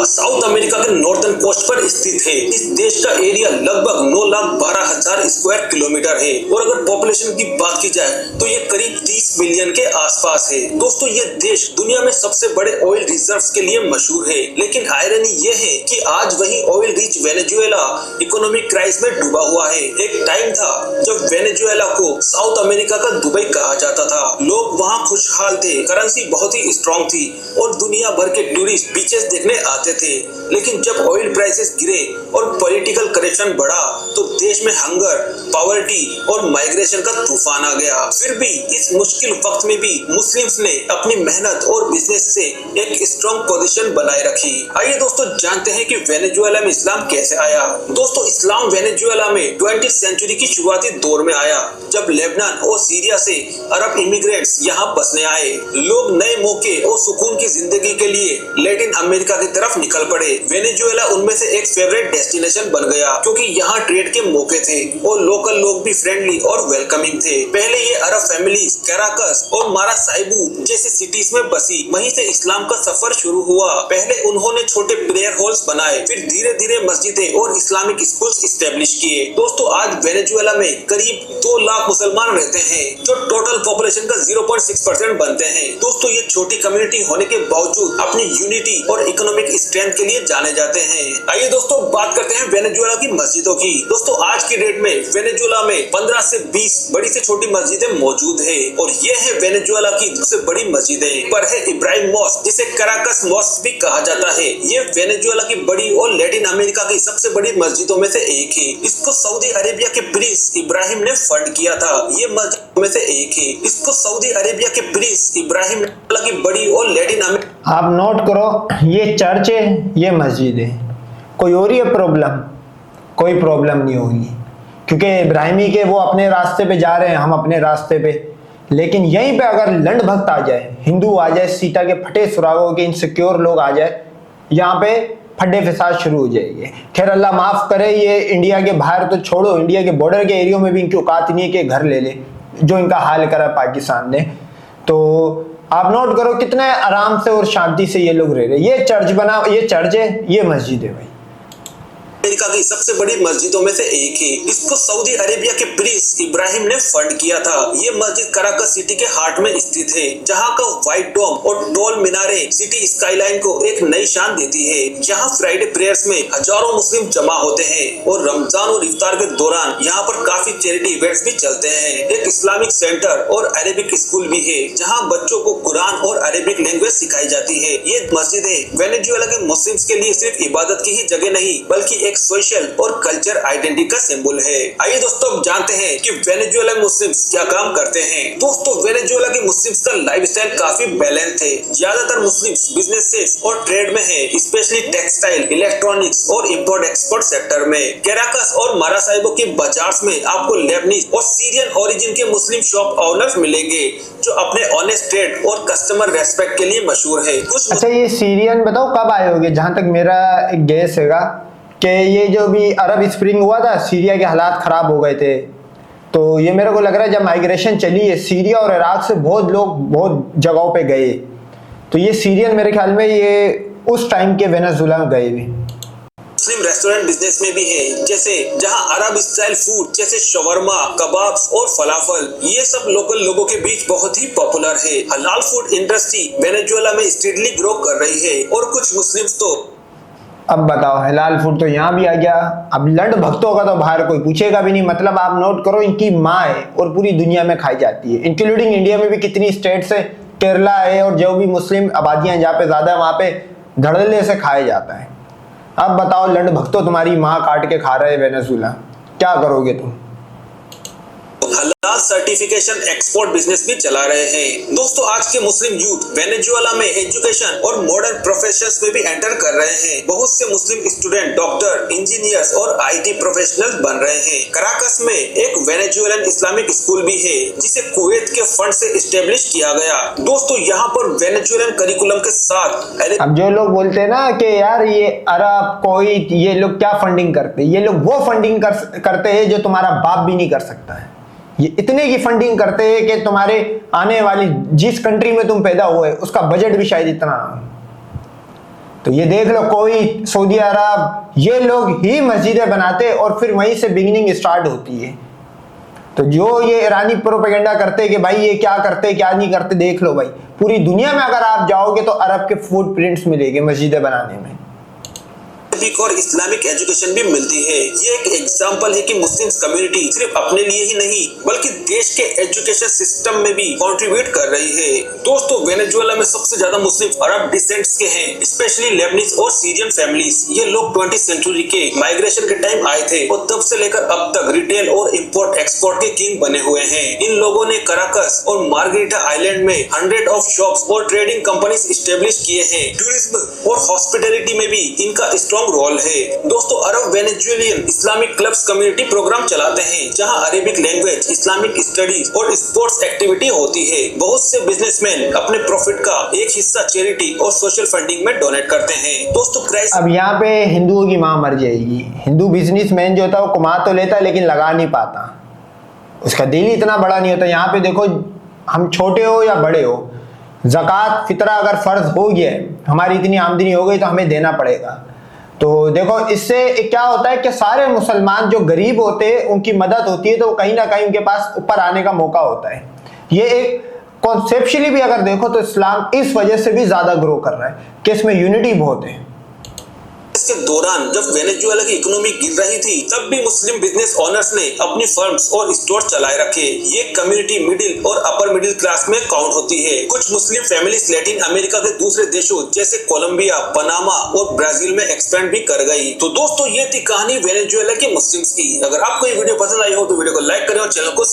South America के northern coast पर स्थित है। इस देश का एरिया लगभग 9,12,000 स्क्वायर किलोमीटर है और अगर पॉपुलेशन की बात की जाए तो ये करीब 30 मिलियन के आसपास है। दोस्तों ये देश दुनिया में सबसे बड़े ऑयल रिजर्व्स के लिए मशहूर है, लेकिन आयरनी ये है कि आज वही oil rich Venezuela economic crisis में डूबा हुआ है। एक टाइम था जब वेनेजुएला को साउथ अमेरिका का दुबई कहा जाता था। लोग वहाँ खुशहाल थे, करेंसी बहुत ही स्ट्रॉन्ग थी और दुनिया भर के टूरिस्ट बीचेस देखने आते थे। लेकिन जब ऑयल प्राइसेस गिरे और पॉलिटिकल करप्शन बढ़ा तो देश में हंगर, पॉवर्टी और माइग्रेशन का तूफान आ गया। फिर भी इस मुश्किल वक्त में भी मुस्लिम्स ने अपनी मेहनत और बिजनेस से एक स्ट्रॉन्ग पोजीशन बनाए रखी। आइए दोस्तों जानते हैं कि वेनेजुएला में इस्लाम कैसे आया। दोस्तों इस्लाम वेनेजुएला में 20वीं सेंचुरी की शुरुआती दौर में आया, जब लेबनान और सीरिया से अरब इमिग्रेंट्स यहाँ बसने आए। लोग नए मौके और सुकून की जिंदगी के लिए लैटिन अमेरिका की तरफ निकल पड़े। वेनेजुएला उनमें से एक फेवरेट डेस्टिनेशन बन गया क्योंकि यहाँ ट्रेड के मौके थे और लोकल लोग भी फ्रेंडली और वेलकमिंग थे। पहले ये अरब फैमिलीज कैराकस और मारासाइबू जैसे सिटीज में बसी, वहीं से इस्लाम का सफर शुरू हुआ। पहले उन्होंने छोटे प्रेयर हॉल्स बनाए, फिर धीरे धीरे मस्जिदें और इस्लामिक स्कूल्स स्टैब्लिश किए। दोस्तों आज वेनेजुएला में करीब 2 लाख मुसलमान रहते हैं, जो टोटल पॉपुलेशन का 0.6% बनते हैं। दोस्तों ये छोटी कम्युनिटी होने के बावजूद अपनी यूनिटी और इकोनॉमिक स्ट्रेंथ के लिए जाने जाते हैं। आइए दोस्तों बात करते हैं वेनेजुएला की मस्जिदों की। दोस्तों आज की डेट में वेनेजुएला में 15 से 20 बड़ी से छोटी मस्जिदें मौजूद है और ये है वेनेजुएला की सबसे बड़ी मस्जिदें। पर है इब्राहिम मॉस्क, जिसे कराकस मॉस्क भी कहा जाता है। ये वेनेजुएला की बड़ी और लैटिन अमेरिका की सबसे बड़ी मस्जिदों में से एक है। इसको सऊदी अरेबिया के प्रिंस इब्राहिम ने फंड किया था। ये मस्जिद में से एक है। इसको सऊदी अरेबिया के प्रिंस इब्राहिम की बड़ी और लैटिन अमेरिका। आप नोट करो, ये चर्च है, ये मस्जिद है। कोई और ही प्रॉब्लम, कोई प्रॉब्लम नहीं होगी क्योंकि इब्राहिमी के वो अपने रास्ते पे जा रहे हैं, हम अपने रास्ते पे। लेकिन यहीं पे अगर लंड भक्त आ जाए, हिंदू आ जाए, सीता के फटे सुरागों के इनसिक्योर लोग आ जाए, यहाँ पे फड्डे फसाद शुरू हो जाएंगे। खैर अल्लाह माफ करे, ये इंडिया के बाहर तो छोड़ो, इंडिया के बॉर्डर के एरिया में भी इनकी औकात नहीं है कि घर ले ले, जो इनका हाल करा पाकिस्तान ने। तो आप नोट करो कितने आराम से और शांति से ये लोग रह रहे। ये चर्च बना, ये चर्च है, ये मस्जिद है भाई। अमेरिका की सबसे बड़ी मस्जिदों में से एक है। इसको सऊदी अरेबिया के प्रिंस इब्राहिम ने फंड किया था। ये मस्जिद कराकस सिटी के हार्ट में स्थित है, जहाँ का व्हाइट डोम और टॉल मीनारे सिटी स्काईलाइन को एक नई शान देती है। यहाँ फ्राइडे प्रेयर्स में हजारों मुस्लिम जमा होते हैं और रमजान और इफ्तार के दौरान यहाँ पर काफी चैरिटी इवेंट्स भी चलते हैं। एक इस्लामिक सेंटर और अरेबिक स्कूल भी है, जहाँ बच्चों को कुरान और अरेबिक लैंग्वेज सिखाई जाती है। ये मस्जिदें वेनेजुएला के मुस्लिम्स के लिए सिर्फ इबादत की ही जगह नहीं, बल्कि एक सोशल और कल्चर आइडेंटिटी का सिंबल है। आइए दोस्तों जानते हैं कि वेनेजुएला मुस्लिम्स क्या काम करते हैं। दोस्तों वेनेजुएला के मुस्लिम्स का लाइफस्टाइल काफी बैलेंस है। ज्यादातर मुस्लिम्स बिजनेसेस और ट्रेड में है, स्पेशली टेक्सटाइल, इलेक्ट्रॉनिक्स और इंपोर्ट एक्सपोर्ट सेक्टर में। कैराकस और मारासाइबो के बाजार में आपको लेबनीज और सीरियन ओरिजिन के मुस्लिम शॉप ओनर्स मिलेंगे, जो अपने ऑनेस्ट ट्रेड और कस्टमर रेस्पेक्ट के लिए मशहूर है। अच्छा ये सीरियन बताओ कब आए होंगे? जहां तक मेरा एक गेस हैगा कि ये जो भी अरब स्प्रिंग हुआ था, सीरिया के हालात खराब हो गए थे, तो ये मेरे को लग रहा है जब माइग्रेशन चली है सीरिया और इराक से बहुत लोग बहुत जगहों पे गए, तो ये सीरियन मेरे ख्याल में ये उस टाइम के वेनेजुएला में गए भी। मुस्लिम रेस्टोरेंट बिजनेस में भी है, जैसे जहां अरब स्टाइल फूड जैसे शवरमा, कबाब्स और फलाफल, ये सब लोकल लोगों के बीच बहुत ही पॉपुलर है। हलाल फूड इंडस्ट्री वेनेजुएला में स्टेडली ग्रो कर रही है और कुछ मुस्लिम्स तो अब बताओ, हलाल फूड तो यहाँ भी आ गया, अब लंड भक्तों का तो बाहर कोई पूछेगा भी नहीं। मतलब आप नोट करो, इनकी माँ है और पूरी दुनिया में खाई जाती है, इंक्लूडिंग इंडिया में भी कितनी स्टेट्स है, केरला है और जो भी मुस्लिम आबादियां जहाँ पे ज्यादा है वहाँ पे धड़ल्ले से खाया जाता है। अब बताओ लंड भक्तों तुम्हारी माँ काट के खा रहे वेनेजुएला, क्या करोगे तुम? हलाल सर्टिफिकेशन एक्सपोर्ट बिजनेस भी चला रहे हैं। दोस्तों आज के मुस्लिम यूथ वेनेजुएला में एजुकेशन और मॉडर्न प्रोफेशंस में भी एंटर कर रहे हैं। बहुत से मुस्लिम स्टूडेंट डॉक्टर, इंजीनियर्स और आईटी प्रोफेशनल्स बन रहे हैं। कराकस में एक वेनेजुएलन इस्लामिक स्कूल भी है, जिसे कुवैत के फंड से एस्टेब्लिश किया गया। दोस्तों यहाँ पर वेनेजुएलन करिकुलम के साथ अब जो लोग बोलते हैं ना कि यार ये अरब कोई ये लोग क्या फंडिंग करते हैं, ये लोग वो फंडिंग करते हैं जो तुम्हारा बाप भी नहीं कर सकता है। ये इतने की फंडिंग करते हैं कि तुम्हारे आने वाली जिस कंट्री में तुम पैदा हुए उसका बजट भी शायद इतना ना हो। तो ये देख लो, कोई सऊदी अरब, ये लोग ही मस्जिदें बनाते और फिर वहीं से बिगिनिंग स्टार्ट होती है। तो जो ये ईरानी प्रोपेगेंडा करते कि भाई ये क्या करते क्या नहीं करते, देख लो भाई, पूरी दुनिया में अगर आप जाओगे तो अरब के फुटप्रिंट्स मिलेंगे मस्जिदें बनाने में। और इस्लामिक एजुकेशन भी मिलती है। ये एक एग्जांपल है कि मुस्लिम कम्युनिटी सिर्फ अपने लिए ही नहीं बल्कि देश के एजुकेशन सिस्टम में भी कंट्रीब्यूट कर रही है। दोस्तों, वेनेजुएला में सबसे ज्यादा मुस्लिम अरब डिसेंट्स के हैं, स्पेशली लेबनीज और सीरियन फैमिलीज। ये लोग 20th सेंचुरी के माइग्रेशन के टाइम आए थे और तब से लेकर अब तक रिटेल और इंपोर्ट एक्सपोर्ट के किंग बने हुए हैं। इन लोगों ने कराकस और मार्गरेटा आइलैंड में 100 ऑफ शॉप्स और ट्रेडिंग कंपनीज स्टेब्लिश किए हैं। टूरिज्म और हॉस्पिटैलिटी में भी इनका स्ट्रॉन्ग रोल है। दोस्तों, Arab Venezuelan Islamic clubs community program चलाते हैं जहां अरेबिक लैंग्वेज, इस्लामिक स्टडीज और स्पोर्ट्स एक्टिविटी होती है। बहुत से बिजनेसमैन अपने प्रॉफिट का एक हिस्सा चैरिटी और सोशल फंडिंग में डोनेट करते हैं। दोस्तों, अब यहाँ पे हिंदुओं की मां मर जाएगी। हिंदू बिजनेसमैन जो होता है वो कमा तो लेता है लेकिन लगा नहीं पाता, उसका दिल ही इतना बड़ा नहीं होता। यहाँ पे देखो, हम छोटे हो या बड़े हो, ज़कात फितरा अगर फर्ज हो गया, हमारी इतनी आमदनी हो गई तो हमें देना पड़ेगा। तो देखो, इससे क्या होता है कि सारे मुसलमान जो गरीब होते हैं उनकी मदद होती है, तो कहीं ना कहीं उनके पास ऊपर आने का मौका होता है। ये एक कॉन्सेप्चुअली भी अगर देखो तो इस्लाम इस वजह से भी ज्यादा ग्रो कर रहा है कि इसमें यूनिटी बहुत है। इसके दौरान जब वेनेजुएला की इकोनॉमी गिर रही थी तब भी मुस्लिम बिजनेस ओनर्स ने अपनी फर्म्स और स्टोर चलाए रखे। ये कम्युनिटी मिडिल और अपर मिडिल क्लास में काउंट होती है। कुछ मुस्लिम फैमिलीज लैटिन अमेरिका के दूसरे देशों जैसे कोलंबिया, पनामा और ब्राजील में एक्सपेंड भी कर गई। तो दोस्तों, ये थी कहानी वेनेजुएला के मुस्लिम्स की। अगर आपको ये वीडियो पसंद आई हो तो वीडियो को लाइक करें और चैनल को